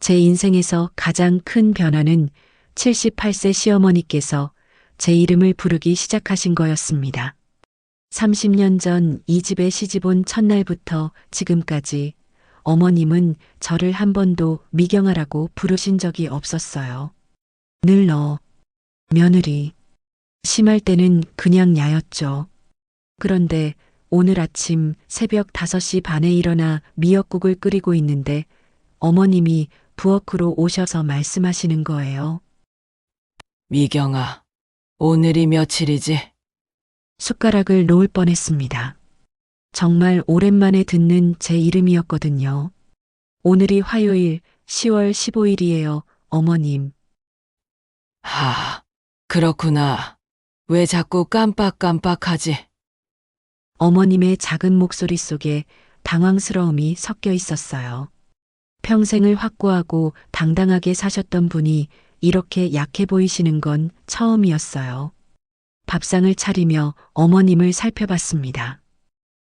제 인생에서 가장 큰 변화는 78세 시어머니께서 제 이름을 부르기 시작하신 거였습니다. 30년 전 이 집에 시집 온 첫날부터 지금까지 어머님은 저를 한 번도 미경아라고 부르신 적이 없었어요. 늘 너, 며느리, 심할 때는 그냥 야였죠. 그런데 오늘 아침 새벽 5시 반에 일어나 미역국을 끓이고 있는데 어머님이 부엌으로 오셔서 말씀하시는 거예요. 미경아, 오늘이 며칠이지? 숟가락을 놓을 뻔했습니다. 정말 오랜만에 듣는 제 이름이었거든요. 오늘이 화요일 10월 15일이에요, 어머님. 그렇구나. 왜 자꾸 깜빡깜빡하지? 어머님의 작은 목소리 속에 당황스러움이 섞여 있었어요. 평생을 확고하고 당당하게 사셨던 분이 이렇게 약해 보이시는 건 처음이었어요. 밥상을 차리며 어머님을 살펴봤습니다.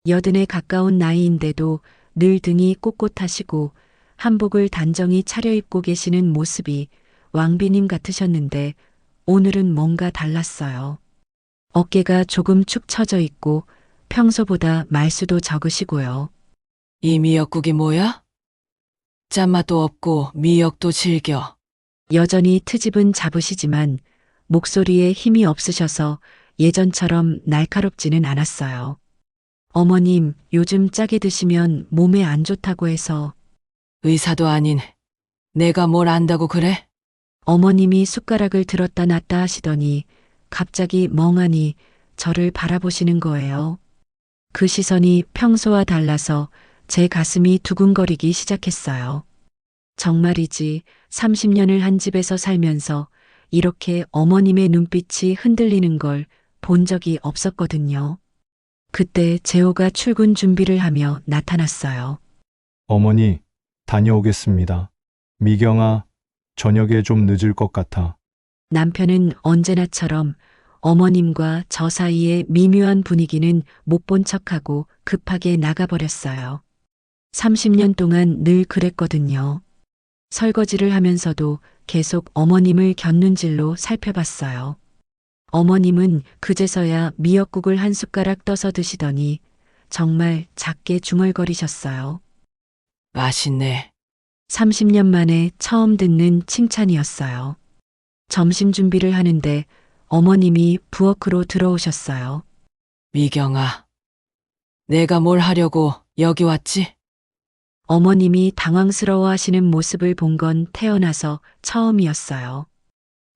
여든에 가까운 나이인데도 늘 등이 꼿꼿하시고 한복을 단정히 차려입고 계시는 모습이 왕비님 같으셨는데 오늘은 뭔가 달랐어요. 어깨가 조금 축 처져 있고 평소보다 말수도 적으시고요. 이 미역국이 뭐야? 짠맛도 없고 미역도 질겨. 여전히 트집은 잡으시지만 목소리에 힘이 없으셔서 예전처럼 날카롭지는 않았어요. 어머님, 요즘 짜게 드시면 몸에 안 좋다고 해서. 의사도 아닌 내가 뭘 안다고 그래? 어머님이 숟가락을 들었다 놨다 하시더니 갑자기 멍하니 저를 바라보시는 거예요. 그 시선이 평소와 달라서 제 가슴이 두근거리기 시작했어요. 정말이지 30년을 한 집에서 살면서 이렇게 어머님의 눈빛이 흔들리는 걸 본 적이 없었거든요. 그때 재호가 출근 준비를 하며 나타났어요. 어머니, 다녀오겠습니다. 미경아, 저녁에 좀 늦을 것 같아. 남편은 언제나처럼 어머님과 저 사이의 미묘한 분위기는 못 본 척하고 급하게 나가버렸어요. 30년 동안 늘 그랬거든요. 설거지를 하면서도 계속 어머님을 곁눈질로 살펴봤어요. 어머님은 그제서야 미역국을 한 숟가락 떠서 드시더니 정말 작게 중얼거리셨어요. 맛있네. 30년 만에 처음 듣는 칭찬이었어요. 점심 준비를 하는데 어머님이 부엌으로 들어오셨어요. 미경아, 내가 뭘 하려고 여기 왔지? 어머님이 당황스러워 하시는 모습을 본 건 태어나서 처음이었어요.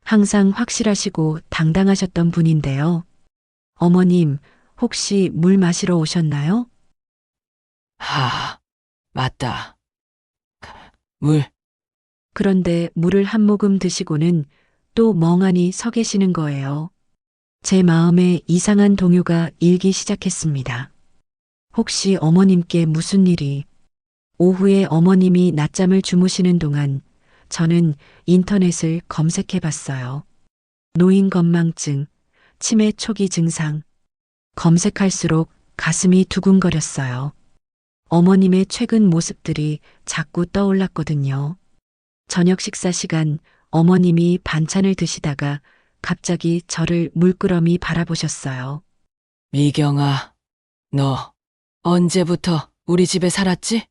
항상 확실하시고 당당하셨던 분인데요. 어머님, 혹시 물 마시러 오셨나요? 맞다. 물. 그런데 물을 한 모금 드시고는 또 멍하니 서 계시는 거예요. 제 마음에 이상한 동요가 일기 시작했습니다. 혹시 어머님께 무슨 일이? 오후에 어머님이 낮잠을 주무시는 동안 저는 인터넷을 검색해 봤어요. 노인 건망증, 치매 초기 증상. 검색할수록 가슴이 두근거렸어요. 어머님의 최근 모습들이 자꾸 떠올랐거든요. 저녁 식사 시간 어머님이 반찬을 드시다가 갑자기 저를 물끄러미 바라보셨어요. 미경아, 너 언제부터 우리 집에 살았지?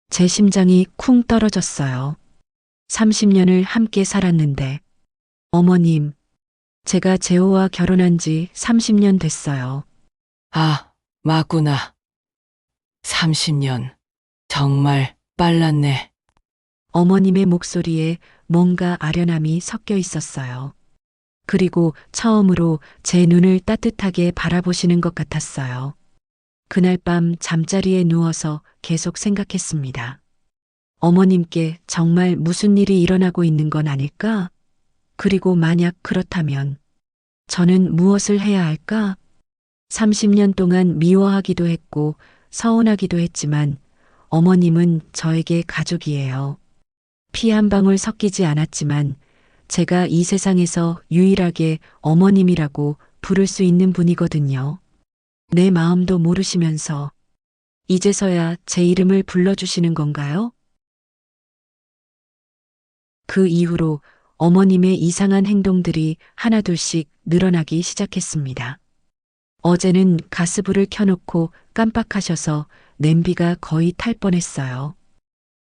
제 심장이 쿵 떨어졌어요. 30년을 함께 살았는데. 어머님, 제가 재호와 결혼한 지 30년 됐어요. 맞구나. 30년. 정말 빨랐네. 어머님의 목소리에 뭔가 아련함이 섞여 있었어요. 그리고 처음으로 제 눈을 따뜻하게 바라보시는 것 같았어요. 그날 밤 잠자리에 누워서 계속 생각했습니다. 어머님께 정말 무슨 일이 일어나고 있는 건 아닐까? 그리고 만약 그렇다면 저는 무엇을 해야 할까? 30년 동안 미워하기도 했고 서운하기도 했지만 어머님은 저에게 가족이에요. 피 한 방울 섞이지 않았지만 제가 이 세상에서 유일하게 어머님이라고 부를 수 있는 분이거든요. 내 마음도 모르시면서 이제서야 제 이름을 불러주시는 건가요? 그 이후로 어머님의 이상한 행동들이 하나둘씩 늘어나기 시작했습니다. 어제는 가스불을 켜놓고 깜빡하셔서 냄비가 거의 탈 뻔했어요.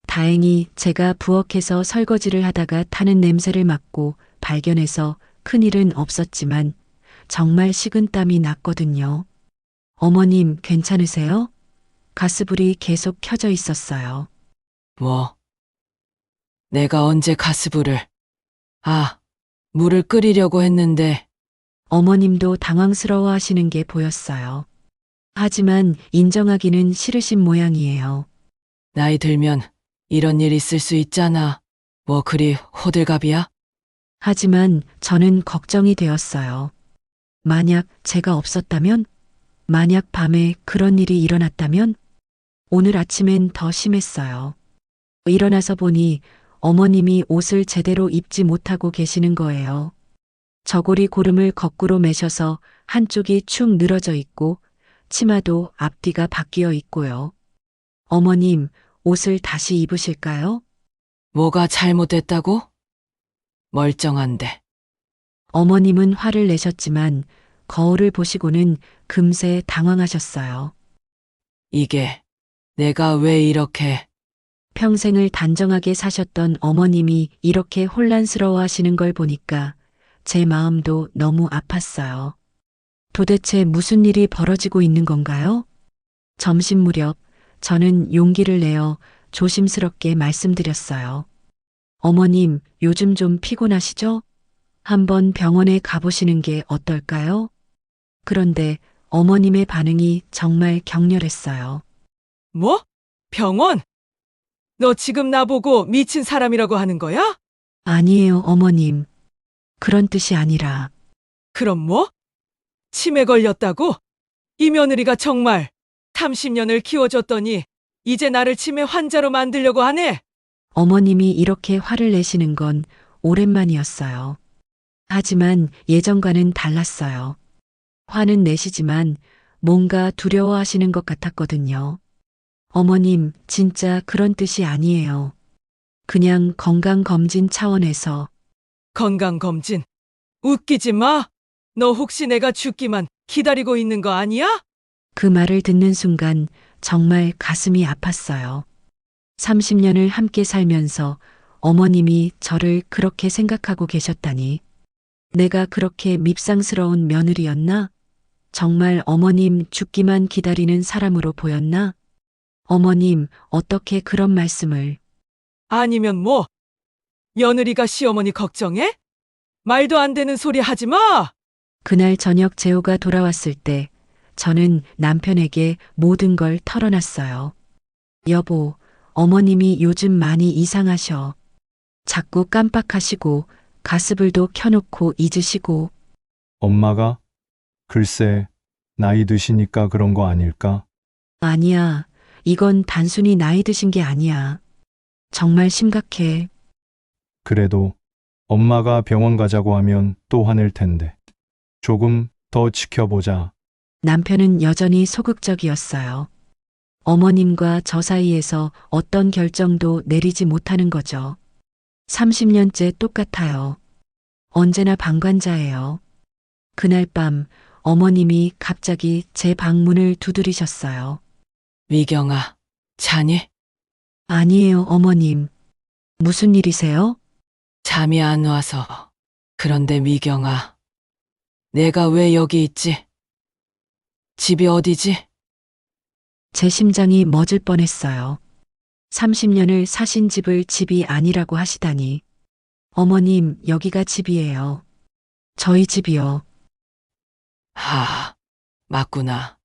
다행히 제가 부엌에서 설거지를 하다가 타는 냄새를 맡고 발견해서 큰일은 없었지만 정말 식은땀이 났거든요. 어머님 괜찮으세요? 가스불이 계속 켜져 있었어요. 뭐? 내가 언제 가스불을... 물을 끓이려고 했는데 어머님도 당황스러워 하시는 게 보였어요. 하지만 인정하기는 싫으신 모양이에요. 나이 들면 이런 일 있을 수 있잖아. 뭐 그리 호들갑이야? 하지만 저는 걱정이 되었어요. 만약 제가 없었다면? 만약 밤에 그런 일이 일어났다면? 오늘 아침엔 더 심했어요. 일어나서 보니 어머님이 옷을 제대로 입지 못하고 계시는 거예요. 저고리 고름을 거꾸로 매셔서 한쪽이 축 늘어져 있고 치마도 앞뒤가 바뀌어 있고요. 어머님, 옷을 다시 입으실까요? 뭐가 잘못됐다고? 멀쩡한데. 어머님은 화를 내셨지만 거울을 보시고는 금세 당황하셨어요. 이게 내가 왜 이렇게... 평생을 단정하게 사셨던 어머님이 이렇게 혼란스러워 하시는 걸 보니까 제 마음도 너무 아팠어요. 도대체 무슨 일이 벌어지고 있는 건가요? 점심 무렵 저는 용기를 내어 조심스럽게 말씀드렸어요. 어머님, 요즘 좀 피곤하시죠? 한번 병원에 가보시는 게 어떨까요? 그런데 어머님의 반응이 정말 격렬했어요. 뭐? 병원? 너 지금 나보고 미친 사람이라고 하는 거야? 아니에요, 어머님. 그런 뜻이 아니라 그럼 뭐? 치매 걸렸다고? 이 며느리가 정말 30년을 키워줬더니 이제 나를 치매 환자로 만들려고 하네? 어머님이 이렇게 화를 내시는 건 오랜만이었어요. 하지만 예전과는 달랐어요. 화는 내시지만 뭔가 두려워하시는 것 같았거든요. 어머님, 진짜 그런 뜻이 아니에요. 그냥 건강검진 차원에서 건강검진. 웃기지 마. 너 혹시 내가 죽기만 기다리고 있는 거 아니야? 그 말을 듣는 순간 정말 가슴이 아팠어요. 30년을 함께 살면서 어머님이 저를 그렇게 생각하고 계셨다니. 내가 그렇게 밉상스러운 며느리였나? 정말 어머님 죽기만 기다리는 사람으로 보였나? 어머님, 어떻게 그런 말씀을... 아니면 뭐? 며느리가 시어머니 걱정해? 말도 안 되는 소리 하지 마! 그날 저녁 재호가 돌아왔을 때 저는 남편에게 모든 걸 털어놨어요. 여보, 어머님이 요즘 많이 이상하셔. 자꾸 깜빡하시고 가스불도 켜놓고 잊으시고. 엄마가? 글쎄, 나이 드시니까 그런 거 아닐까? 아니야, 이건 단순히 나이 드신 게 아니야. 정말 심각해. 그래도 엄마가 병원 가자고 하면 또 화낼 텐데. 조금 더 지켜보자. 남편은 여전히 소극적이었어요. 어머님과 저 사이에서 어떤 결정도 내리지 못하는 거죠. 30년째 똑같아요. 언제나 방관자예요. 그날 밤 어머님이 갑자기 제 방문을 두드리셨어요. 미경아, 자니? 아니에요, 어머님. 무슨 일이세요? 잠이 안 와서. 그런데 미경아, 내가 왜 여기 있지? 집이 어디지? 제 심장이 멎을 뻔했어요. 30년을 사신 집을 집이 아니라고 하시다니. 어머님, 여기가 집이에요. 저희 집이요. 맞구나.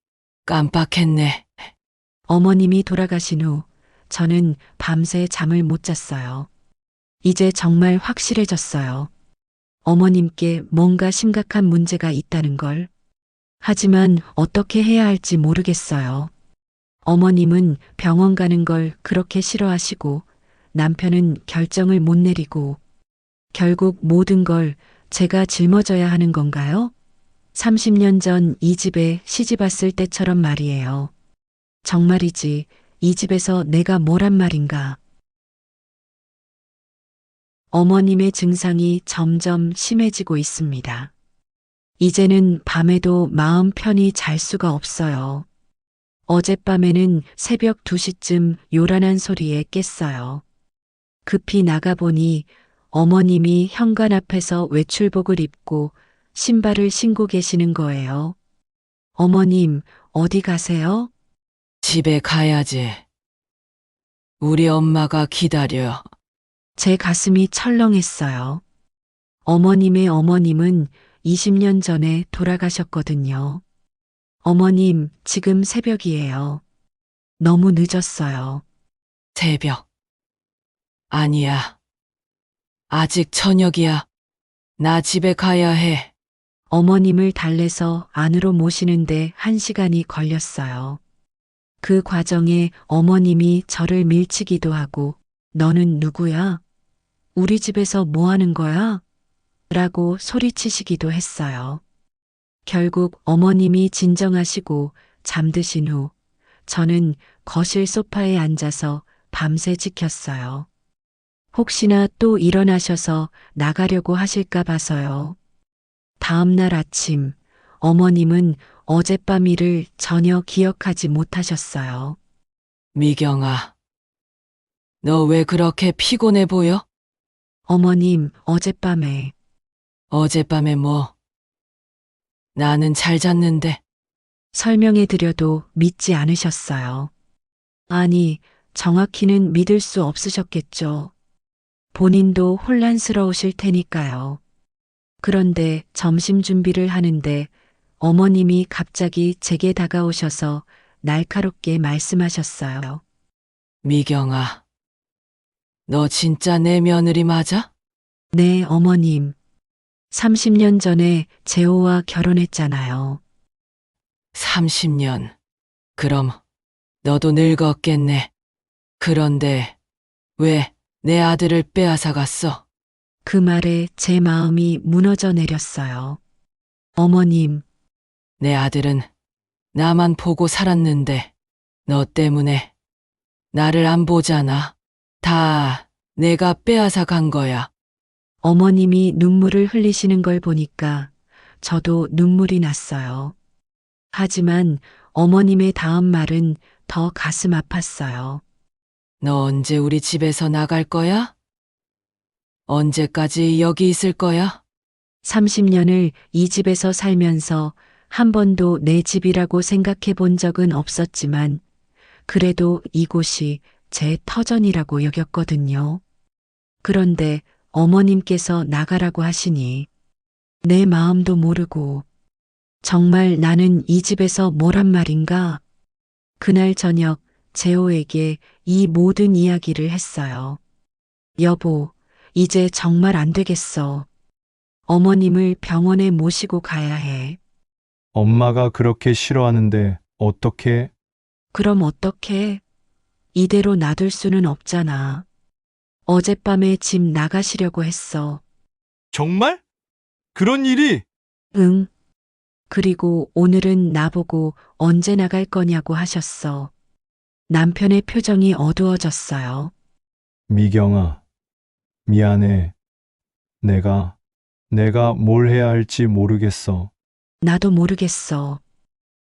깜빡했네. 어머님이 돌아가신 후 저는 밤새 잠을 못 잤어요. 이제 정말 확실해졌어요. 어머님께 뭔가 심각한 문제가 있다는 걸. 하지만 어떻게 해야 할지 모르겠어요. 어머님은 병원 가는 걸 그렇게 싫어하시고 남편은 결정을 못 내리고 결국 모든 걸 제가 짊어져야 하는 건가요? 30년 전 이 집에 시집 왔을 때처럼 말이에요. 정말이지 이 집에서 내가 뭘 한 말인가. 어머님의 증상이 점점 심해지고 있습니다. 이제는 밤에도 마음 편히 잘 수가 없어요. 어젯밤에는 새벽 2시쯤 요란한 소리에 깼어요. 급히 나가보니 어머님이 현관 앞에서 외출복을 입고 신발을 신고 계시는 거예요. 어머님, 어디 가세요? 집에 가야지. 우리 엄마가 기다려. 제 가슴이 철렁했어요. 어머님의 어머님은 20년 전에 돌아가셨거든요. 어머님, 지금 새벽이에요. 너무 늦었어요. 새벽. 아니야. 아직 저녁이야. 나 집에 가야 해. 어머님을 달래서 안으로 모시는데 1시간이 걸렸어요. 그 과정에 어머님이 저를 밀치기도 하고, 너는 누구야? 우리 집에서 뭐 하는 거야? 라고 소리치시기도 했어요. 결국 어머님이 진정하시고 잠드신 후 저는 거실 소파에 앉아서 밤새 지켰어요. 혹시나 또 일어나셔서 나가려고 하실까 봐서요. 다음 날 아침 어머님은 어젯밤 일을 전혀 기억하지 못하셨어요. 미경아, 너 왜 그렇게 피곤해 보여? 어머님, 어젯밤에 어젯밤에 뭐? 나는 잘 잤는데. 설명해 드려도 믿지 않으셨어요. 아니, 정확히는 믿을 수 없으셨겠죠. 본인도 혼란스러우실 테니까요. 그런데 점심 준비를 하는데 어머님이 갑자기 제게 다가오셔서 날카롭게 말씀하셨어요. 미경아, 너 진짜 내 며느리 맞아? 네, 어머님. 30년 전에 재호와 결혼했잖아요. 30년. 그럼 너도 늙었겠네. 그런데 왜 내 아들을 빼앗아 갔어? 그 말에 제 마음이 무너져 내렸어요. 어머님, 내 아들은 나만 보고 살았는데 너 때문에 나를 안 보잖아. 다 내가 빼앗아 간 거야. 어머님이 눈물을 흘리시는 걸 보니까 저도 눈물이 났어요. 하지만 어머님의 다음 말은 더 가슴 아팠어요. 너 언제 우리 집에서 나갈 거야? 언제까지 여기 있을 거야? 30년을 이 집에서 살면서 한 번도 내 집이라고 생각해 본 적은 없었지만 그래도 이곳이 제 터전이라고 여겼거든요. 그런데 어머님께서 나가라고 하시니 내 마음도 모르고 정말 나는 이 집에서 뭐란 말인가? 그날 저녁 재호에게 이 모든 이야기를 했어요. 여보, 이제 정말 안 되겠어. 어머님을 병원에 모시고 가야 해. 엄마가 그렇게 싫어하는데 어떻게? 그럼 어떡해? 이대로 놔둘 수는 없잖아. 어젯밤에 집 나가시려고 했어. 정말? 그런 일이? 응. 그리고 오늘은 나보고 언제 나갈 거냐고 하셨어. 남편의 표정이 어두워졌어요. 미경아, 미안해. 내가 뭘 해야 할지 모르겠어. 나도 모르겠어.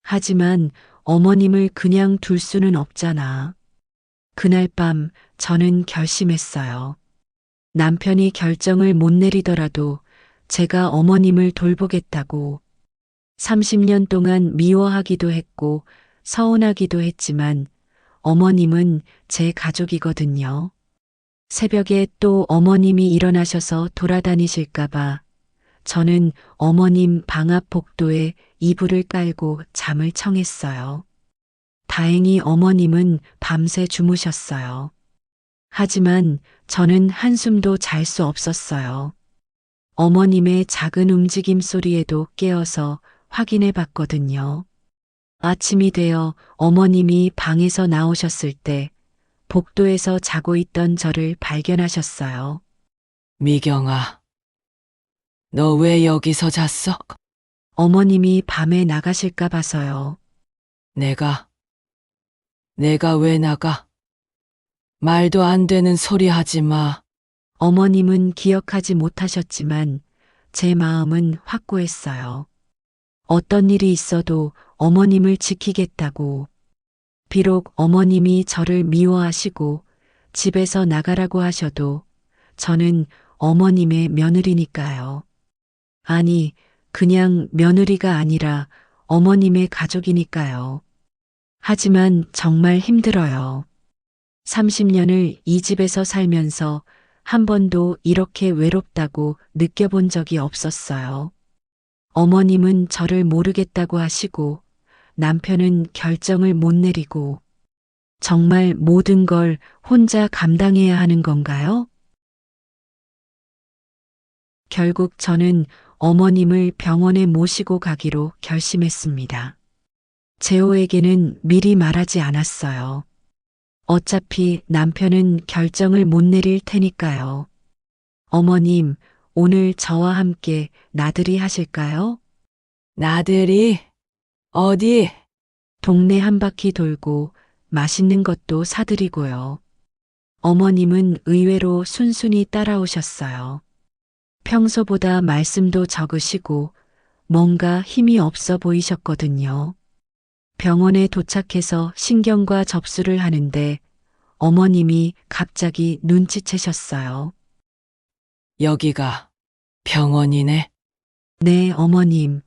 하지만 어머님을 그냥 둘 수는 없잖아. 그날 밤 저는 결심했어요. 남편이 결정을 못 내리더라도 제가 어머님을 돌보겠다고. 30년 동안 미워하기도 했고 서운하기도 했지만 어머님은 제 가족이거든요. 새벽에 또 어머님이 일어나셔서 돌아다니실까봐 저는 어머님 방 앞 복도에 이불을 깔고 잠을 청했어요. 다행히 어머님은 밤새 주무셨어요. 하지만 저는 한숨도 잘 수 없었어요. 어머님의 작은 움직임 소리에도 깨어서 확인해 봤거든요. 아침이 되어 어머님이 방에서 나오셨을 때 복도에서 자고 있던 저를 발견하셨어요. 미경아, 너 왜 여기서 잤어? 어머님이 밤에 나가실까 봐서요. 내가 왜 나가? 말도 안 되는 소리 하지 마. 어머님은 기억하지 못하셨지만 제 마음은 확고했어요. 어떤 일이 있어도 어머님을 지키겠다고. 비록 어머님이 저를 미워하시고 집에서 나가라고 하셔도 저는 어머님의 며느리니까요. 아니, 그냥 며느리가 아니라 어머님의 가족이니까요. 하지만 정말 힘들어요. 30년을 이 집에서 살면서 한 번도 이렇게 외롭다고 느껴본 적이 없었어요. 어머님은 저를 모르겠다고 하시고 남편은 결정을 못 내리고 정말 모든 걸 혼자 감당해야 하는 건가요? 결국 저는 어머님을 병원에 모시고 가기로 결심했습니다. 재호에게는 미리 말하지 않았어요. 어차피 남편은 결정을 못 내릴 테니까요. 어머님, 오늘 저와 함께 나들이 하실까요? 나들이 어디? 동네 한 바퀴 돌고 맛있는 것도 사드리고요. 어머님은 의외로 순순히 따라오셨어요. 평소보다 말씀도 적으시고 뭔가 힘이 없어 보이셨거든요. 병원에 도착해서 신경과 접수를 하는데 어머님이 갑자기 눈치채셨어요. 여기가 병원이네. 네, 어머님.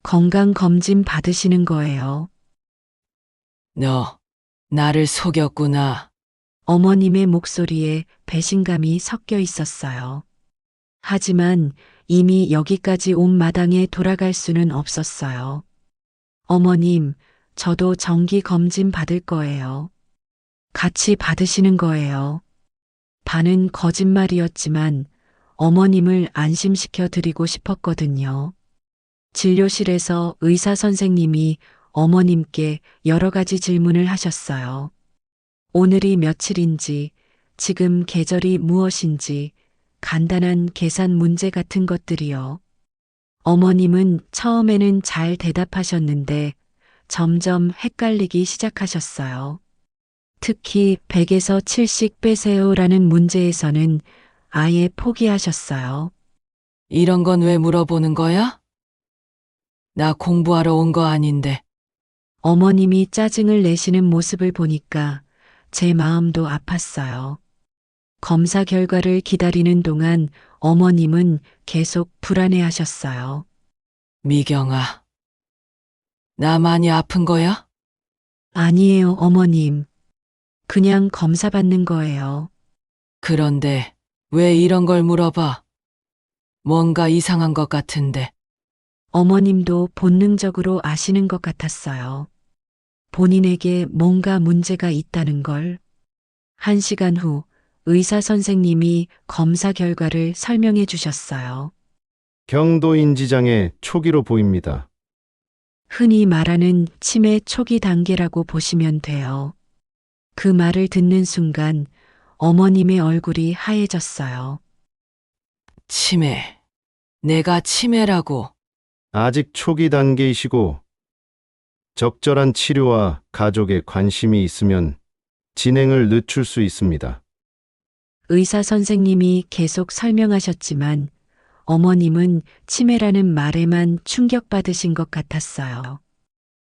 건강검진 받으시는 거예요. 너 나를 속였구나. 어머님의 목소리에 배신감이 섞여 있었어요. 하지만 이미 여기까지 온 마당에 돌아갈 수는 없었어요. 어머님, 저도 정기 검진 받을 거예요. 같이 받으시는 거예요. 반은 거짓말이었지만 어머님을 안심시켜 드리고 싶었거든요. 진료실에서 의사 선생님이 어머님께 여러 가지 질문을 하셨어요. 오늘이 며칠인지, 지금 계절이 무엇인지, 간단한 계산 문제 같은 것들이요. 어머님은 처음에는 잘 대답하셨는데 점점 헷갈리기 시작하셨어요. 특히 100에서 7씩 빼세요라는 문제에서는 아예 포기하셨어요. 이런 건 왜 물어보는 거야? 나 공부하러 온 거 아닌데. 어머님이 짜증을 내시는 모습을 보니까 제 마음도 아팠어요. 검사 결과를 기다리는 동안 어머님은 계속 불안해하셨어요. 미경아, 나 많이 아픈 거야? 아니에요, 어머님. 그냥 검사 받는 거예요. 그런데 왜 이런 걸 물어봐? 뭔가 이상한 것 같은데. 어머님도 본능적으로 아시는 것 같았어요. 본인에게 뭔가 문제가 있다는 걸. 1시간 후 의사 선생님이 검사 결과를 설명해 주셨어요. 경도 인지장애 초기로 보입니다. 흔히 말하는 치매 초기 단계라고 보시면 돼요. 그 말을 듣는 순간 어머님의 얼굴이 하얘졌어요. 치매. 내가 치매라고. 아직 초기 단계이시고 적절한 치료와 가족의 관심이 있으면 진행을 늦출 수 있습니다. 의사 선생님이 계속 설명하셨지만 어머님은 치매라는 말에만 충격받으신 것 같았어요.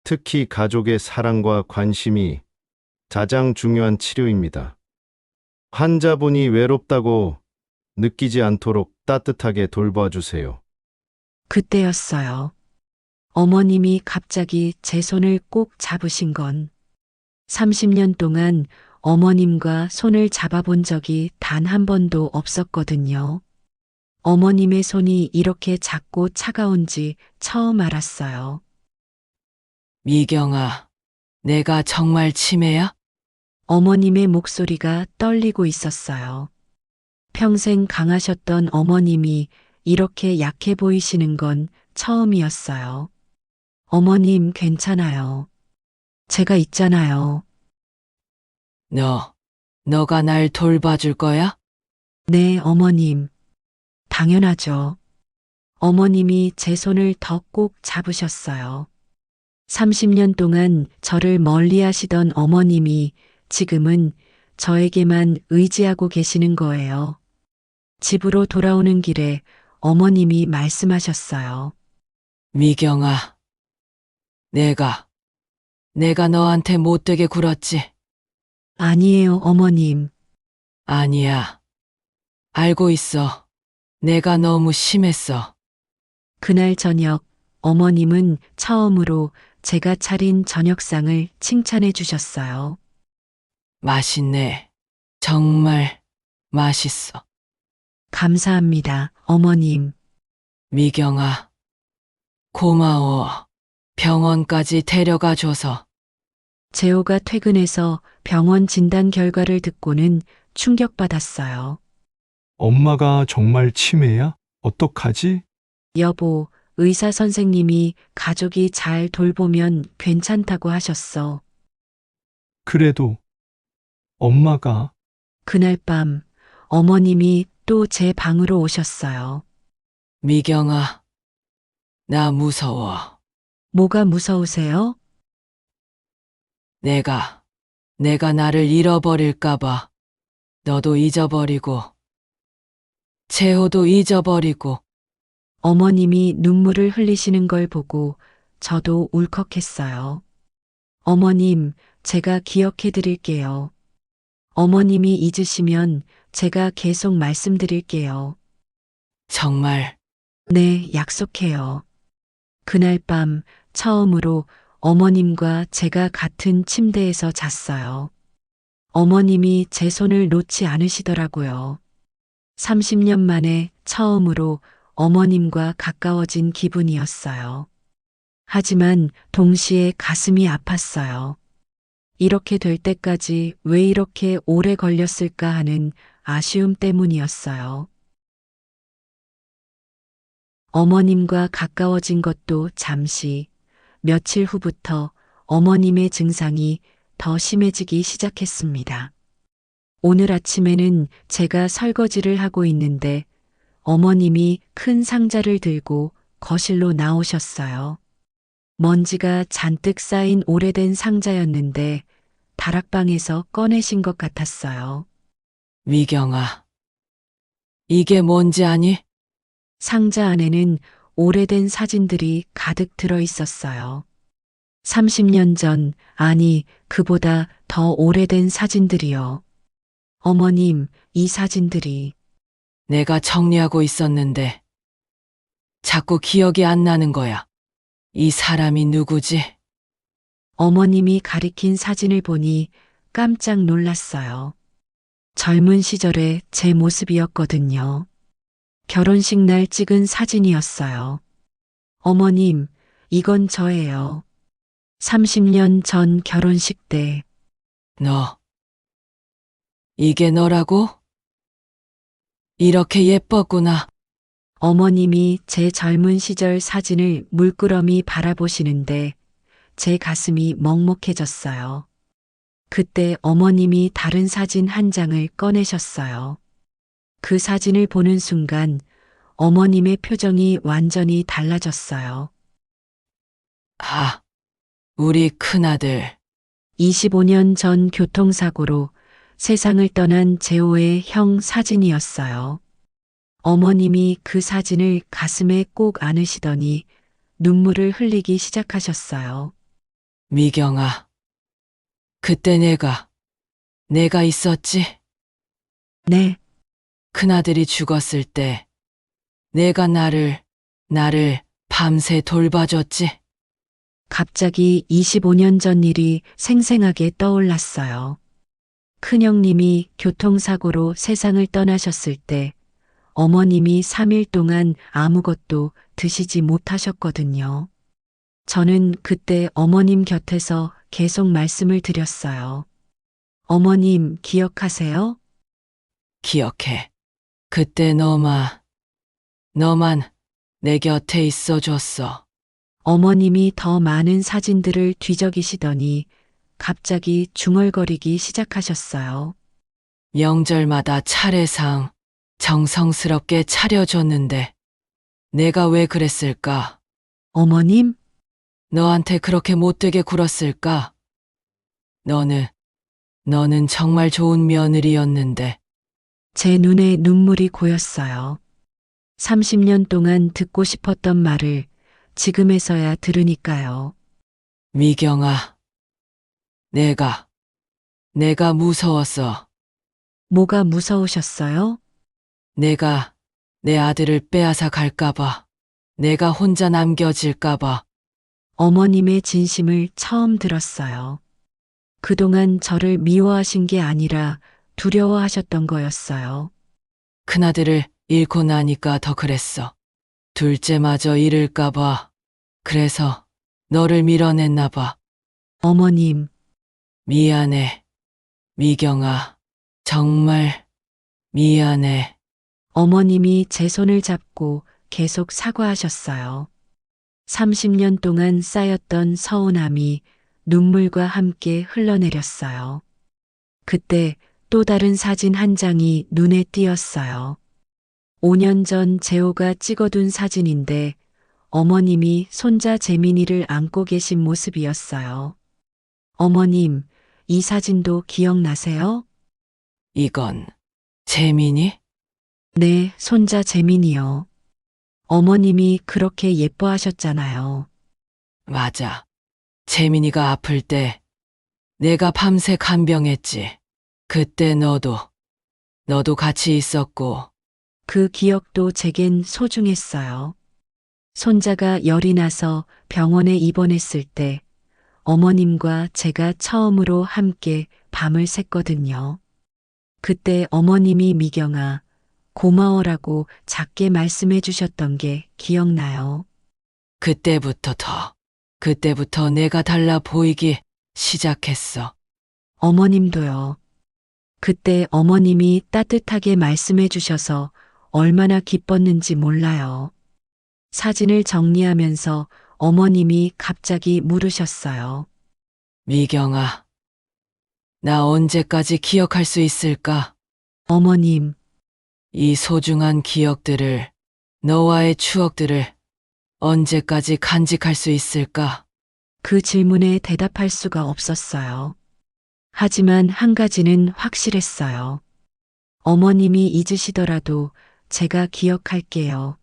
특히 가족의 사랑과 관심이 가장 중요한 치료입니다. 환자분이 외롭다고 느끼지 않도록 따뜻하게 돌봐주세요. 그때였어요. 어머님이 갑자기 제 손을 꼭 잡으신 건 30년 동안 어머님과 손을 잡아본 적이 단 한 번도 없었거든요. 어머님의 손이 이렇게 작고 차가운지 처음 알았어요. 미경아, 내가 정말 치매야? 어머님의 목소리가 떨리고 있었어요. 평생 강하셨던 어머님이 이렇게 약해 보이시는 건 처음이었어요. 어머님 괜찮아요. 제가 있잖아요. 너가 날 돌봐줄 거야? 네, 어머님. 당연하죠. 어머님이 제 손을 더 꼭 잡으셨어요. 30년 동안 저를 멀리 하시던 어머님이 지금은 저에게만 의지하고 계시는 거예요. 집으로 돌아오는 길에 어머님이 말씀하셨어요. 미경아, 내가 너한테 못되게 굴었지? 아니에요, 어머님. 아니야. 알고 있어. 내가 너무 심했어. 그날 저녁 어머님은 처음으로 제가 차린 저녁상을 칭찬해 주셨어요. 맛있네. 정말 맛있어. 감사합니다, 어머님. 미경아, 고마워. 병원까지 데려가 줘서. 재호가 퇴근해서 병원 진단 결과를 듣고는 충격받았어요. 엄마가 정말 치매야? 어떡하지? 여보, 의사 선생님이 가족이 잘 돌보면 괜찮다고 하셨어. 그래도 엄마가 그날 밤 어머님이 또 제 방으로 오셨어요. 미경아, 나 무서워. 뭐가 무서우세요? 내가 나를 잃어버릴까봐. 너도 잊어버리고, 재호도 잊어버리고. 어머님이 눈물을 흘리시는 걸 보고 저도 울컥했어요. 어머님, 제가 기억해 드릴게요. 어머님이 잊으시면 제가 계속 말씀드릴게요. 정말 네, 약속해요. 그날 밤 처음으로 어머님과 제가 같은 침대에서 잤어요. 어머님이 제 손을 놓지 않으시더라고요. 30년 만에 처음으로 어머님과 가까워진 기분이었어요. 하지만 동시에 가슴이 아팠어요. 이렇게 될 때까지 왜 이렇게 오래 걸렸을까 하는 아쉬움 때문이었어요. 어머님과 가까워진 것도 잠시, 며칠 후부터 어머님의 증상이 더 심해지기 시작했습니다. 오늘 아침에는 제가 설거지를 하고 있는데 어머님이 큰 상자를 들고 거실로 나오셨어요. 먼지가 잔뜩 쌓인 오래된 상자였는데 다락방에서 꺼내신 것 같았어요. 미경아, 이게 뭔지 아니? 상자 안에는 오래된 사진들이 가득 들어 있었어요. 30년 전, 아니, 그보다 더 오래된 사진들이요. 어머님, 이 사진들이 내가 정리하고 있었는데 자꾸 기억이 안 나는 거야. 이 사람이 누구지? 어머님이 가리킨 사진을 보니 깜짝 놀랐어요. 젊은 시절의 제 모습이었거든요. 결혼식 날 찍은 사진이었어요. 어머님, 이건 저예요. 30년 전 결혼식 때 이게 너라고? 이렇게 예뻤구나. 어머님이 제 젊은 시절 사진을 물끄러미 바라보시는데 제 가슴이 먹먹해졌어요. 그때 어머님이 다른 사진 한 장을 꺼내셨어요. 그 사진을 보는 순간 어머님의 표정이 완전히 달라졌어요. 아, 우리 큰아들. 25년 전 교통사고로 세상을 떠난 재호의 형 사진이었어요. 어머님이 그 사진을 가슴에 꼭 안으시더니 눈물을 흘리기 시작하셨어요. 미경아, 그때 내가 있었지? 네, 큰아들이 죽었을 때 내가 나를 밤새 돌봐줬지? 갑자기 25년 전 일이 생생하게 떠올랐어요. 큰형님이 교통사고로 세상을 떠나셨을 때 어머님이 3일 동안 아무것도 드시지 못하셨거든요. 저는 그때 어머님 곁에서 계속 말씀을 드렸어요. 어머님 기억하세요? 기억해. 그때 너만 내 곁에 있어줬어. 어머님이 더 많은 사진들을 뒤적이시더니 갑자기 중얼거리기 시작하셨어요. 명절마다 차례상 정성스럽게 차려줬는데 내가 왜 그랬을까? 어머님? 너한테 그렇게 못되게 굴었을까? 너는 정말 좋은 며느리였는데. 제 눈에 눈물이 고였어요. 30년 동안 듣고 싶었던 말을 지금에서야 들으니까요. 미경아, 내가 무서웠어. 뭐가 무서우셨어요? 내가 내 아들을 빼앗아 갈까봐. 내가 혼자 남겨질까봐. 어머님의 진심을 처음 들었어요. 그동안 저를 미워하신 게 아니라 두려워하셨던 거였어요. 큰아들을 잃고 나니까 더 그랬어. 둘째마저 잃을까봐. 그래서 너를 밀어냈나봐. 어머님, 미안해. 미경아, 정말 미안해. 어머님이 제 손을 잡고 계속 사과하셨어요. 30년 동안 쌓였던 서운함이 눈물과 함께 흘러내렸어요. 그때 또 다른 사진 한 장이 눈에 띄었어요. 5년 전 재호가 찍어둔 사진인데 어머님이 손자 재민이를 안고 계신 모습이었어요. 어머님, 이 사진도 기억나세요? 이건 재민이? 네, 손자 재민이요. 어머님이 그렇게 예뻐하셨잖아요. 맞아. 재민이가 아플 때 내가 밤새 간병했지. 그때 너도 같이 있었고. 그 기억도 제겐 소중했어요. 손자가 열이 나서 병원에 입원했을 때 어머님과 제가 처음으로 함께 밤을 샜거든요. 그때 어머님이 미경아, 고마워라고 작게 말씀해 주셨던 게 기억나요. 그때부터 내가 달라 보이기 시작했어. 어머님도요. 그때 어머님이 따뜻하게 말씀해 주셔서 얼마나 기뻤는지 몰라요. 사진을 정리하면서 어머님이 갑자기 물으셨어요. 미경아, 나 언제까지 기억할 수 있을까? 어머님, 이 소중한 기억들을, 너와의 추억들을 언제까지 간직할 수 있을까? 그 질문에 대답할 수가 없었어요. 하지만 한 가지는 확실했어요. 어머님이 잊으시더라도 제가 기억할게요.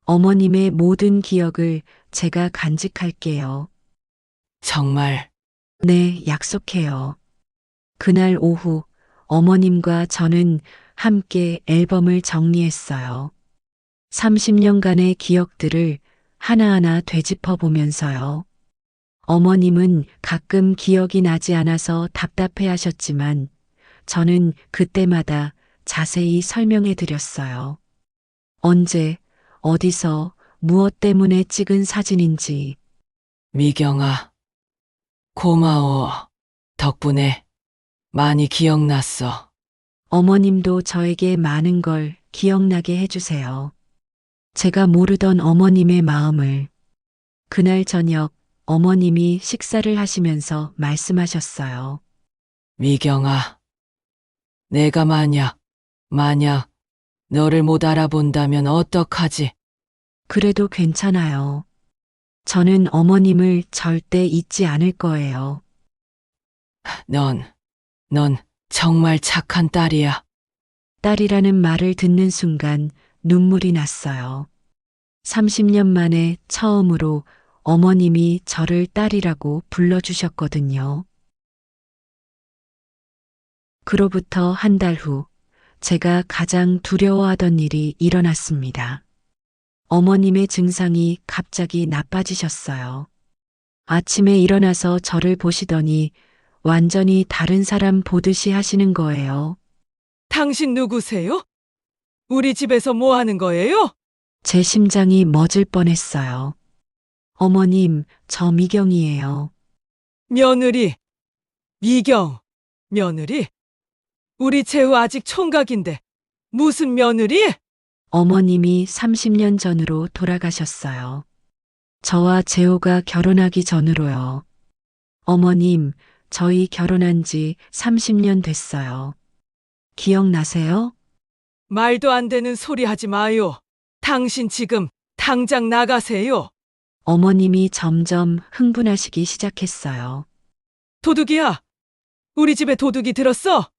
어머님의 모든 기억을 제가 간직할게요. 정말 네, 약속해요. 그날 오후 어머님과 저는 함께 앨범을 정리했어요. 30년간의 기억들을 하나하나 되짚어 보면서요. 어머님은 가끔 기억이 나지 않아서 답답해 하셨지만 저는 그때마다 자세히 설명해 드렸어요. 언제, 어디서, 무엇 때문에 찍은 사진인지. 미경아, 고마워. 덕분에 많이 기억났어. 어머님도 저에게 많은 걸 기억나게 해주세요. 제가 모르던 어머님의 마음을. 그날 저녁 어머님이 식사를 하시면서 말씀하셨어요. 미경아, 내가 만약 너를 못 알아본다면 어떡하지? 그래도 괜찮아요. 저는 어머님을 절대 잊지 않을 거예요. 넌 정말 착한 딸이야. 딸이라는 말을 듣는 순간 눈물이 났어요. 30년 만에 처음으로 어머님이 저를 딸이라고 불러주셨거든요. 그로부터 한 달 후, 제가 가장 두려워하던 일이 일어났습니다. 어머님의 증상이 갑자기 나빠지셨어요. 아침에 일어나서 저를 보시더니 완전히 다른 사람 보듯이 하시는 거예요. 당신 누구세요? 우리 집에서 뭐 하는 거예요? 제 심장이 멎을 뻔했어요. 어머님, 저 미경이에요. 며느리. 미경. 며느리? 우리 재우 아직 총각인데 무슨 며느리? 어머님이 30년 전으로 돌아가셨어요. 저와 재호가 결혼하기 전으로요. 어머님, 저희 결혼한 지 30년 됐어요. 기억나세요? 말도 안 되는 소리 하지 마요. 당신 지금 당장 나가세요. 어머님이 점점 흥분하시기 시작했어요. 도둑이야. 우리 집에 도둑이 들었어.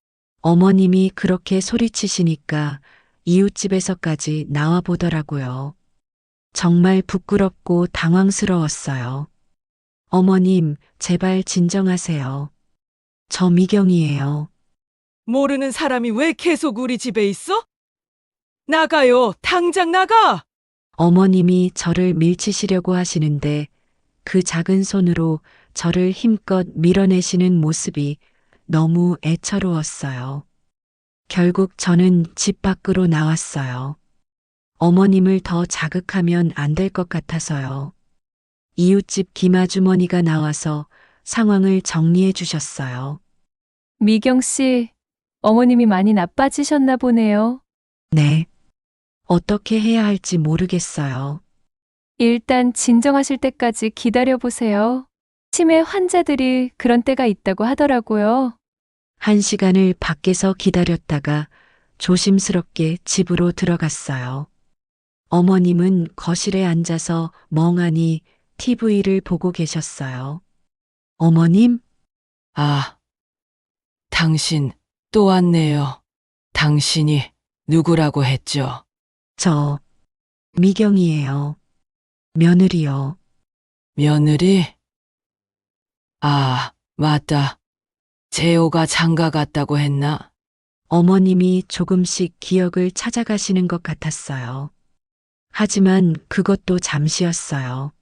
어머님이 그렇게 소리치시니까 이웃집에서까지 나와 보더라고요. 정말 부끄럽고 당황스러웠어요. 어머님, 제발 진정하세요. 저 미경이에요. 모르는 사람이 왜 계속 우리 집에 있어? 나가요. 당장 나가! 어머님이 저를 밀치시려고 하시는데 그 작은 손으로 저를 힘껏 밀어내시는 모습이 너무 애처로웠어요. 결국 저는 집 밖으로 나왔어요. 어머님을 더 자극하면 안 될 것 같아서요. 이웃집 김아주머니가 나와서 상황을 정리해 주셨어요. 미경 씨, 어머님이 많이 나빠지셨나 보네요. 네. 어떻게 해야 할지 모르겠어요. 일단 진정하실 때까지 기다려 보세요. 치매 환자들이 그런 때가 있다고 하더라고요. 1시간을 밖에서 기다렸다가 조심스럽게 집으로 들어갔어요. 어머님은 거실에 앉아서 멍하니 TV를 보고 계셨어요. 어머님? 아, 당신 또 왔네요. 당신이 누구라고 했죠? 저 미경이에요. 며느리요. 며느리? 아, 맞다. 재호가 장가 갔다고 했나? 어머님이 조금씩 기억을 찾아가시는 것 같았어요. 하지만 그것도 잠시였어요.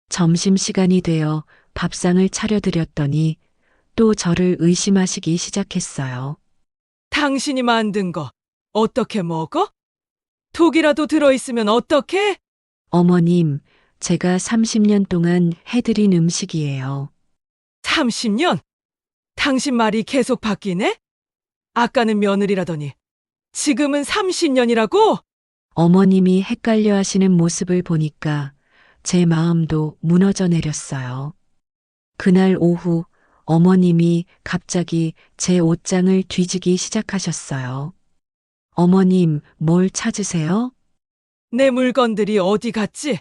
점심시간이 되어 밥상을 차려드렸더니 또 저를 의심하시기 시작했어요. 당신이 만든 거 어떻게 먹어? 독이라도 들어있으면 어떡해? 어머님, 제가 30년 동안 해드린 음식이에요. 30년? 당신 말이 계속 바뀌네? 아까는 며느리라더니 지금은 30년이라고? 어머님이 헷갈려 하시는 모습을 보니까 제 마음도 무너져 내렸어요. 그날 오후 어머님이 갑자기 제 옷장을 뒤지기 시작하셨어요. 어머님, 뭘 찾으세요? 내 물건들이 어디 갔지?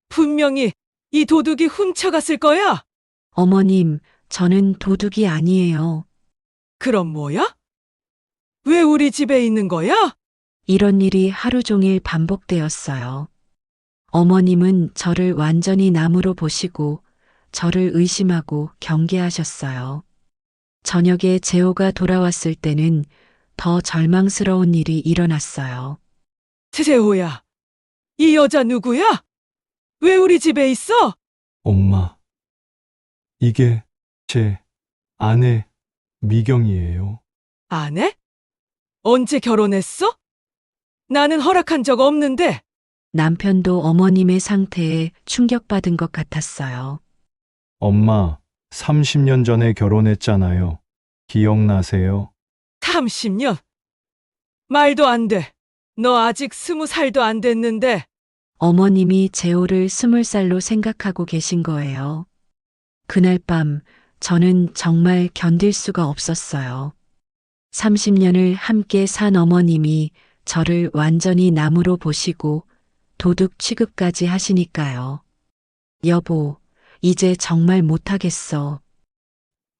분명히 이 도둑이 훔쳐갔을 거야. 어머님, 저는 도둑이 아니에요. 그럼 뭐야? 왜 우리 집에 있는 거야? 이런 일이 하루 종일 반복되었어요. 어머님은 저를 완전히 남으로 보시고 저를 의심하고 경계하셨어요. 저녁에 재호가 돌아왔을 때는 더 절망스러운 일이 일어났어요. 재호야, 이 여자 누구야? 왜 우리 집에 있어? 엄마, 이게 제 아내 미경이에요. 아내? 언제 결혼했어? 나는 허락한 적 없는데. 남편도 어머님의 상태에 충격받은 것 같았어요. 엄마, 30년 전에 결혼했잖아요. 기억나세요? 30년? 말도 안 돼. 너 아직 20살도 안 됐는데. 어머님이 재호를 20살로 생각하고 계신 거예요. 그날 밤 저는 정말 견딜 수가 없었어요. 30년을 함께 산 어머님이 저를 완전히 남으로 보시고 도둑 취급까지 하시니까요. 여보, 이제 정말 못하겠어.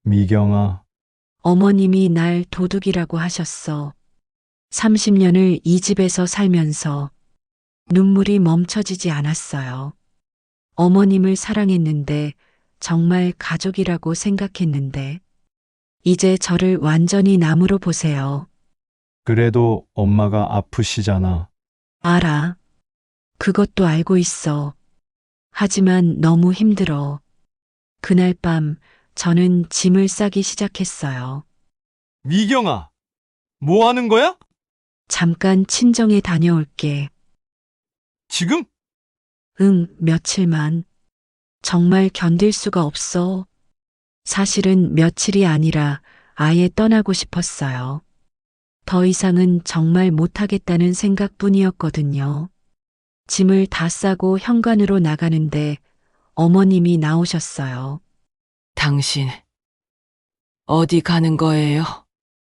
미경아, 어머님이 날 도둑이라고 하셨어. 30년을 이 집에서 살면서 눈물이 멈춰지지 않았어요. 어머님을 사랑했는데, 정말 가족이라고 생각했는데, 이제 저를 완전히 남으로 보세요. 그래도 엄마가 아프시잖아. 알아. 그것도 알고 있어. 하지만 너무 힘들어. 그날 밤 저는 짐을 싸기 시작했어요. 미경아, 뭐 하는 거야? 잠깐 친정에 다녀올게. 지금? 응, 며칠만. 정말 견딜 수가 없어. 사실은 며칠이 아니라 아예 떠나고 싶었어요. 더 이상은 정말 못하겠다는 생각뿐이었거든요. 짐을 다 싸고 현관으로 나가는데 어머님이 나오셨어요. 당신, 어디 가는 거예요?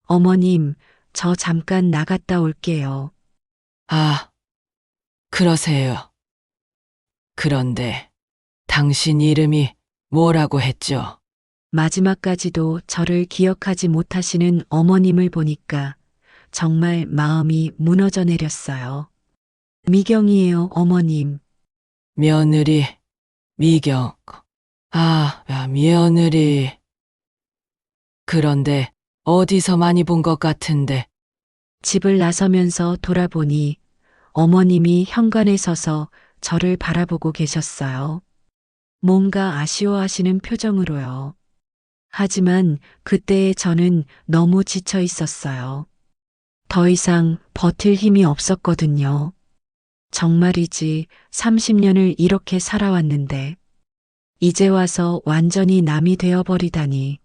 어머님, 저 잠깐 나갔다 올게요. 아, 그러세요. 그런데 당신 이름이 뭐라고 했죠? 마지막까지도 저를 기억하지 못하시는 어머님을 보니까 정말 마음이 무너져 내렸어요. 미경이에요, 어머님. 며느리, 미경. 며느리. 그런데 어디서 많이 본 것 같은데. 집을 나서면서 돌아보니 어머님이 현관에 서서 저를 바라보고 계셨어요. 뭔가 아쉬워하시는 표정으로요. 하지만 그때의 저는 너무 지쳐 있었어요. 더 이상 버틸 힘이 없었거든요. 정말이지 30년을 이렇게 살아왔는데 이제 와서 완전히 남이 되어버리다니.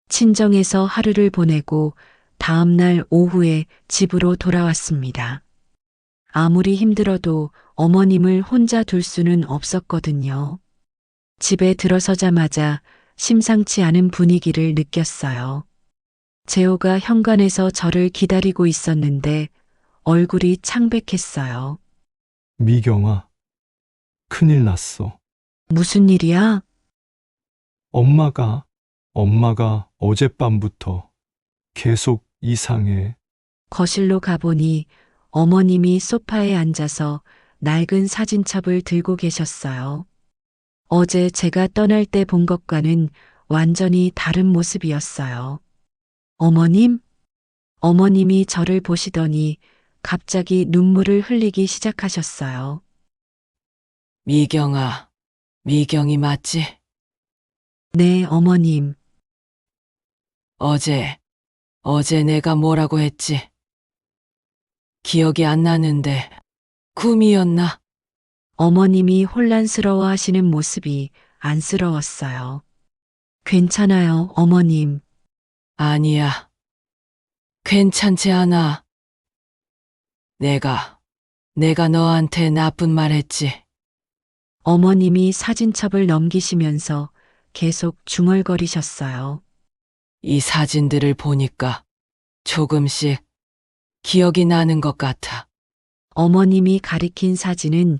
친정에서 하루를 보내고 다음날 오후에 집으로 돌아왔습니다. 아무리 힘들어도 어머님을 혼자 둘 수는 없었거든요. 집에 들어서자마자 심상치 않은 분위기를 느꼈어요. 재호가 현관에서 저를 기다리고 있었는데 얼굴이 창백했어요. 미경아, 큰일 났어. 무슨 일이야? 엄마가 어젯밤부터 계속 이상해. 거실로 가보니 어머님이 소파에 앉아서 낡은 사진첩을 들고 계셨어요. 어제 제가 떠날 때 본 것과는 완전히 다른 모습이었어요. 어머님? 어머님이 저를 보시더니 갑자기 눈물을 흘리기 시작하셨어요. 미경아, 미경이 맞지? 네, 어머님. 어제 내가 뭐라고 했지? 기억이 안 나는데 꿈이었나? 어머님이 혼란스러워 하시는 모습이 안쓰러웠어요. 괜찮아요, 어머님. 아니야. 괜찮지 않아. 내가 너한테 나쁜 말 했지. 어머님이 사진첩을 넘기시면서 계속 중얼거리셨어요. 이 사진들을 보니까 조금씩 기억이 나는 것 같아. 어머님이 가리킨 사진은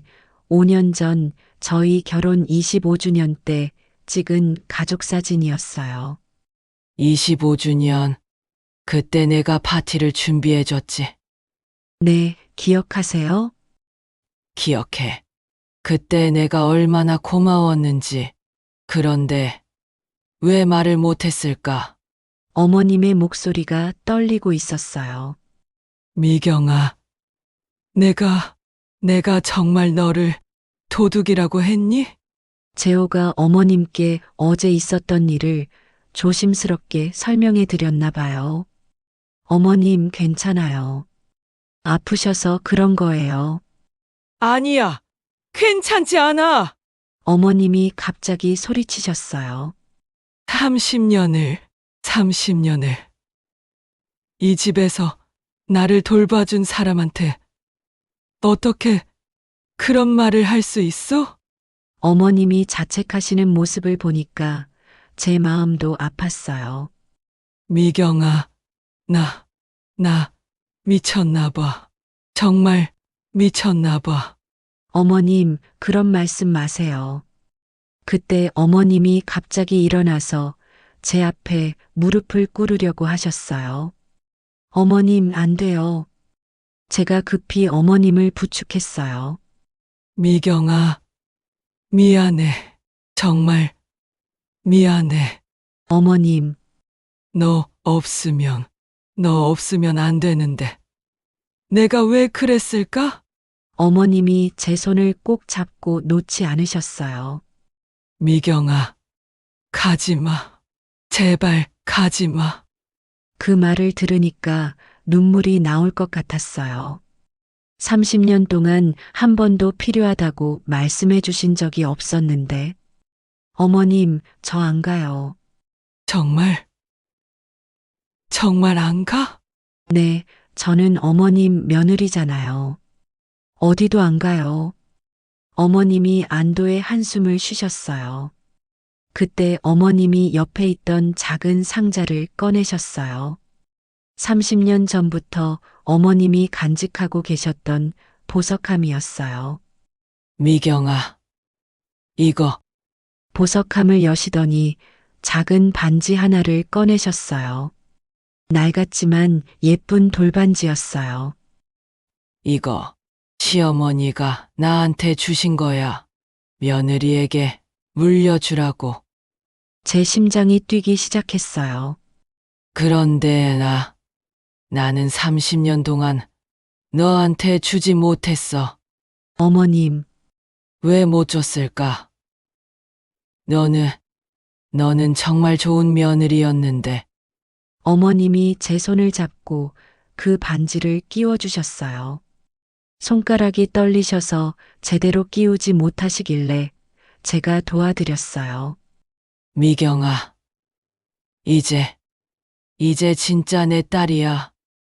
5년 전 저희 결혼 25주년 때 찍은 가족 사진이었어요. 25주년. 그때 내가 파티를 준비해줬지. 네, 기억하세요? 기억해. 그때 내가 얼마나 고마웠는지. 그런데 왜 말을 못했을까? 어머님의 목소리가 떨리고 있었어요. 미경아, 내가 정말 너를 도둑이라고 했니? 재호가 어머님께 어제 있었던 일을 조심스럽게 설명해 드렸나 봐요. 어머님 괜찮아요. 아프셔서 그런 거예요. 아니야. 괜찮지 않아. 어머님이 갑자기 소리치셨어요. 30년을 이 집에서 나를 돌봐준 사람한테 어떻게 그런 말을 할 수 있어? 어머님이 자책하시는 모습을 보니까 제 마음도 아팠어요. 미경아, 나 미쳤나 봐. 정말 미쳤나 봐. 어머님, 그런 말씀 마세요. 그때 어머님이 갑자기 일어나서 제 앞에 무릎을 꿇으려고 하셨어요. 어머님, 안 돼요. 제가 급히 어머님을 부축했어요. 미경아, 미안해. 정말 미안해. 어머님, 너 없으면 안 되는데. 내가 왜 그랬을까? 어머님이 제 손을 꼭 잡고 놓지 않으셨어요. 미경아, 가지 마. 제발 가지 마. 그 말을 들으니까 눈물이 나올 것 같았어요. 30년 동안 한 번도 필요하다고 말씀해 주신 적이 없었는데, 어머님, 저 안 가요. 정말 안 가? 네, 저는 어머님 며느리잖아요. 어디도 안 가요. 어머님이 안도의 한숨을 쉬셨어요. 그때 어머님이 옆에 있던 작은 상자를 꺼내셨어요. 30년 전부터 어머님이 간직하고 계셨던 보석함이었어요. 미경아, 이거 보석함을 여시더니 작은 반지 하나를 꺼내셨어요. 낡았지만 예쁜 돌반지였어요. 이거 시어머니가 나한테 주신 거야. 며느리에게 물려주라고. 제 심장이 뛰기 시작했어요. 그런데 나는 30년 동안 너한테 주지 못했어. 어머님, 왜 못 줬을까? 너는 정말 좋은 며느리였는데. 어머님이 제 손을 잡고 그 반지를 끼워주셨어요. 손가락이 떨리셔서 제대로 끼우지 못하시길래 제가 도와드렸어요. 미경아, 이제 진짜 내 딸이야.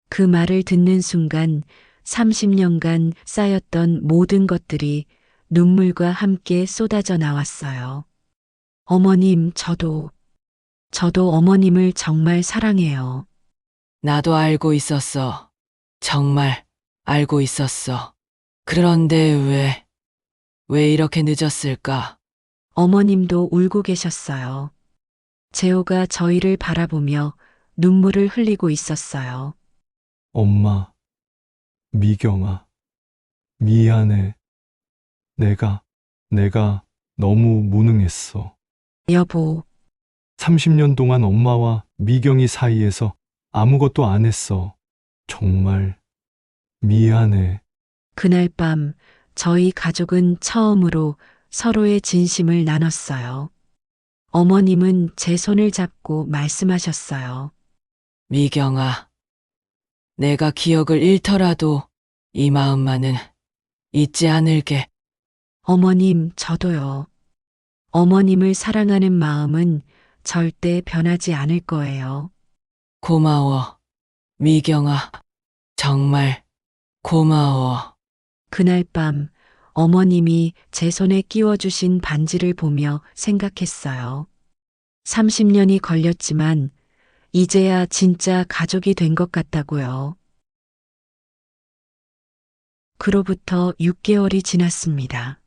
그 말을 듣는 순간 30년간 쌓였던 모든 것들이 눈물과 함께 쏟아져 나왔어요. 어머님, 저도 어머님을 정말 사랑해요. 나도 알고 있었어. 정말 알고 있었어. 그런데 왜 이렇게 늦었을까? 어머님도 울고 계셨어요. 재호가 저희를 바라보며 눈물을 흘리고 있었어요. 엄마, 미경아, 미안해. 내가 너무 무능했어. 여보, 30년 동안 엄마와 미경이 사이에서 아무것도 안 했어. 정말 미안해. 그날 밤 저희 가족은 처음으로 서로의 진심을 나눴어요. 어머님은 제 손을 잡고 말씀하셨어요. 미경아, 내가 기억을 잃더라도 이 마음만은 잊지 않을게. 어머님, 저도요. 어머님을 사랑하는 마음은 절대 변하지 않을 거예요. 고마워. 미경아, 정말 고마워. 그날 밤 어머님이 제 손에 끼워주신 반지를 보며 생각했어요. 30년이 걸렸지만 이제야 진짜 가족이 된 것 같다고요. 그로부터 6개월이 지났습니다.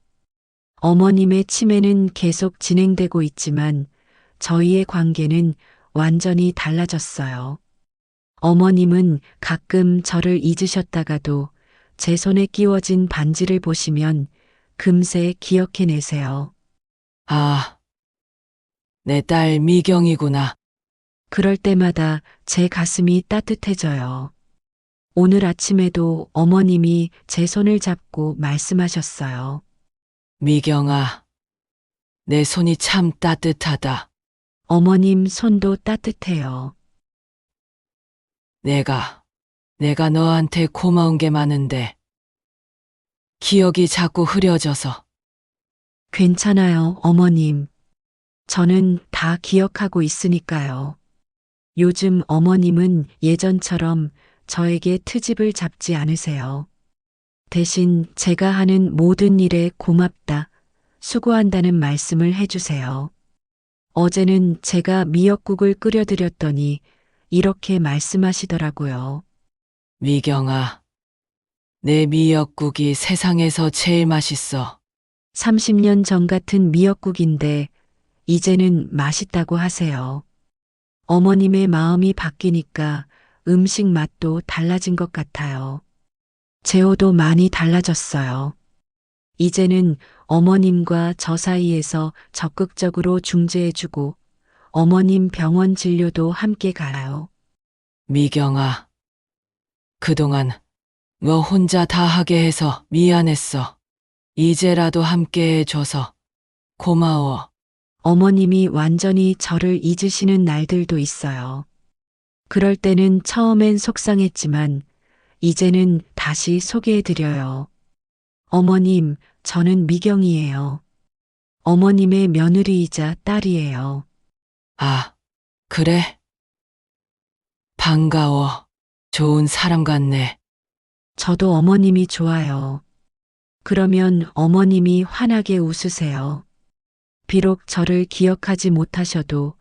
어머님의 치매는 계속 진행되고 있지만 저희의 관계는 완전히 달라졌어요. 어머님은 가끔 저를 잊으셨다가도 제 손에 끼워진 반지를 보시면 금세 기억해내세요. 아, 내 딸 미경이구나. 그럴 때마다 제 가슴이 따뜻해져요. 오늘 아침에도 어머님이 제 손을 잡고 말씀하셨어요. 미경아, 내 손이 참 따뜻하다. 어머님 손도 따뜻해요. 내가 너한테 고마운 게 많은데 기억이 자꾸 흐려져서. 괜찮아요, 어머님. 저는 다 기억하고 있으니까요. 요즘 어머님은 예전처럼 저에게 트집을 잡지 않으세요. 대신 제가 하는 모든 일에 고맙다, 수고한다는 말씀을 해주세요. 어제는 제가 미역국을 끓여드렸더니 이렇게 말씀하시더라고요. 미경아, 내 미역국이 세상에서 제일 맛있어. 30년 전 같은 미역국인데 이제는 맛있다고 하세요. 어머님의 마음이 바뀌니까 음식 맛도 달라진 것 같아요. 재호도 많이 달라졌어요. 이제는 어머님과 저 사이에서 적극적으로 중재해주고 어머님 병원 진료도 함께 가요. 미경아, 그동안 너 혼자 다 하게 해서 미안했어. 이제라도 함께 해줘서 고마워. 어머님이 완전히 저를 잊으시는 날들도 있어요. 그럴 때는 처음엔 속상했지만 이제는 다시 소개해드려요. 어머님, 저는 미경이에요. 어머님의 며느리이자 딸이에요. 아, 그래? 반가워. 좋은 사람 같네. 저도 어머님이 좋아요. 그러면 어머님이 환하게 웃으세요. 비록 저를 기억하지 못하셔도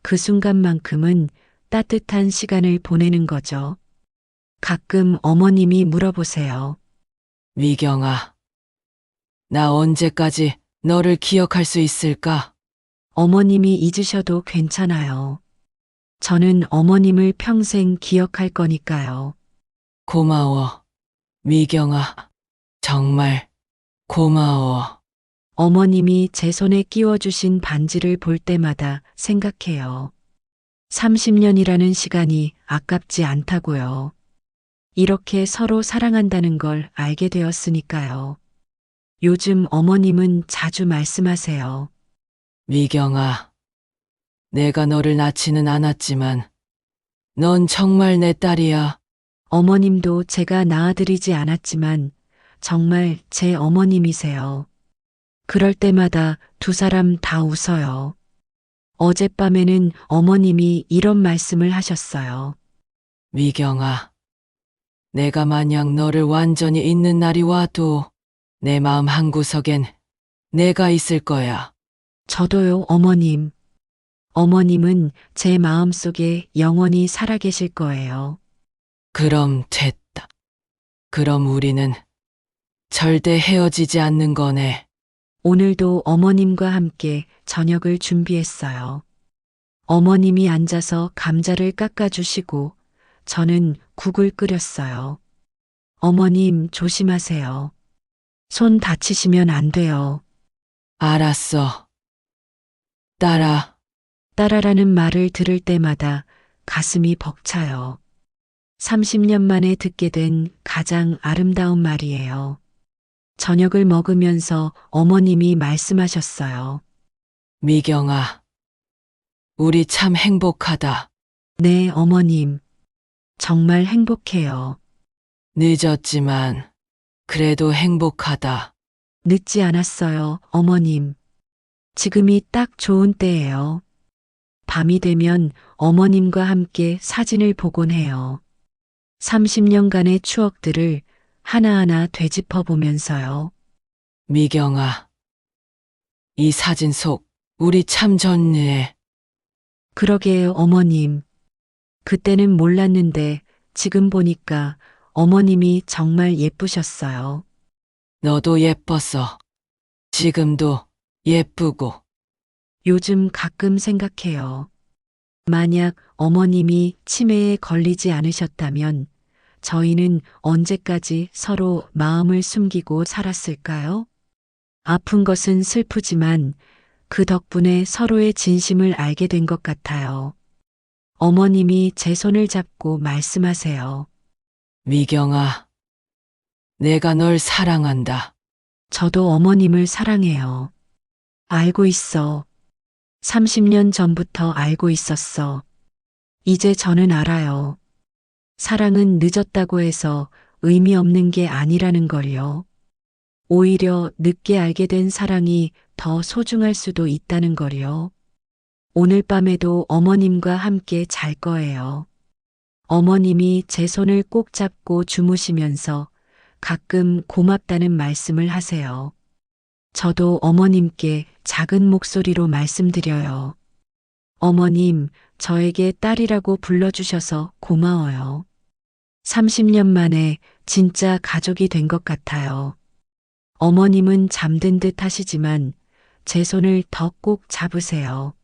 그 순간만큼은 따뜻한 시간을 보내는 거죠. 가끔 어머님이 물어보세요. 미경아, 나 언제까지 너를 기억할 수 있을까? 어머님이 잊으셔도 괜찮아요. 저는 어머님을 평생 기억할 거니까요. 고마워. 미경아. 정말 고마워. 어머님이 제 손에 끼워주신 반지를 볼 때마다 생각해요. 30년이라는 시간이 아깝지 않다고요. 이렇게 서로 사랑한다는 걸 알게 되었으니까요. 요즘 어머님은 자주 말씀하세요. 미경아. 내가 너를 낳지는 않았지만 넌 정말 내 딸이야. 어머님도 제가 낳아드리지 않았지만 정말 제 어머님이세요. 그럴 때마다 두 사람 다 웃어요. 어젯밤에는 어머님이 이런 말씀을 하셨어요. 미경아. 내가 만약 너를 완전히 잊는 날이 와도 내 마음 한구석엔 내가 있을 거야. 저도요, 어머님. 어머님은 제 마음속에 영원히 살아계실 거예요. 그럼 됐다. 그럼 우리는 절대 헤어지지 않는 거네. 오늘도 어머님과 함께 저녁을 준비했어요. 어머님이 앉아서 감자를 깎아주시고 저는 국을 끓였어요. 어머님 조심하세요. 손 다치시면 안 돼요. 알았어. 딸아. 딸아라는 말을 들을 때마다 가슴이 벅차요. 30년 만에 듣게 된 가장 아름다운 말이에요. 저녁을 먹으면서 어머님이 말씀하셨어요. 미경아. 우리 참 행복하다. 네, 어머님. 정말 행복해요. 늦었지만 그래도 행복하다. 늦지 않았어요, 어머님. 지금이 딱 좋은 때예요. 밤이 되면 어머님과 함께 사진을 보곤 해요. 30년간의 추억들을 하나하나 되짚어 보면서요. 미경아. 이 사진 속 우리 참 좋네. 그러게요, 어머님. 그때는 몰랐는데 지금 보니까 어머님이 정말 예쁘셨어요. 너도 예뻤어. 지금도 예쁘고. 요즘 가끔 생각해요. 만약 어머님이 치매에 걸리지 않으셨다면 저희는 언제까지 서로 마음을 숨기고 살았을까요? 아픈 것은 슬프지만 그 덕분에 서로의 진심을 알게 된 것 같아요. 어머님이 제 손을 잡고 말씀하세요. 미경아. 내가 널 사랑한다. 저도 어머님을 사랑해요. 알고 있어. 30년 전부터 알고 있었어. 이제 저는 알아요. 사랑은 늦었다고 해서 의미 없는 게 아니라는 걸요. 오히려 늦게 알게 된 사랑이 더 소중할 수도 있다는 걸요. 오늘 밤에도 어머님과 함께 잘 거예요. 어머님이 제 손을 꼭 잡고 주무시면서 가끔 고맙다는 말씀을 하세요. 저도 어머님께 작은 목소리로 말씀드려요. 어머님, 저에게 딸이라고 불러주셔서 고마워요. 30년 만에 진짜 가족이 된 것 같아요. 어머님은 잠든 듯 하시지만 제 손을 더 꼭 잡으세요.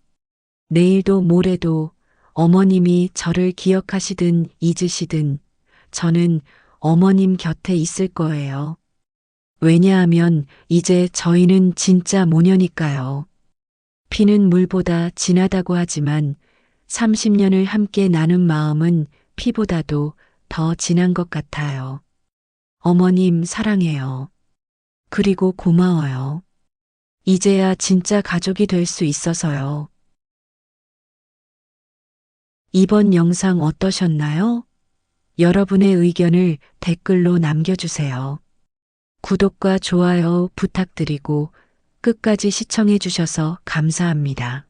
내일도 모레도 어머님이 저를 기억하시든 잊으시든 저는 어머님 곁에 있을 거예요. 왜냐하면 이제 저희는 진짜 모녀니까요. 피는 물보다 진하다고 하지만 30년을 함께 나눈 마음은 피보다도 더 진한 것 같아요. 어머님 사랑해요. 그리고 고마워요. 이제야 진짜 가족이 될 수 있어서요. 이번 영상 어떠셨나요? 여러분의 의견을 댓글로 남겨주세요. 구독과 좋아요 부탁드리고 끝까지 시청해 주셔서 감사합니다.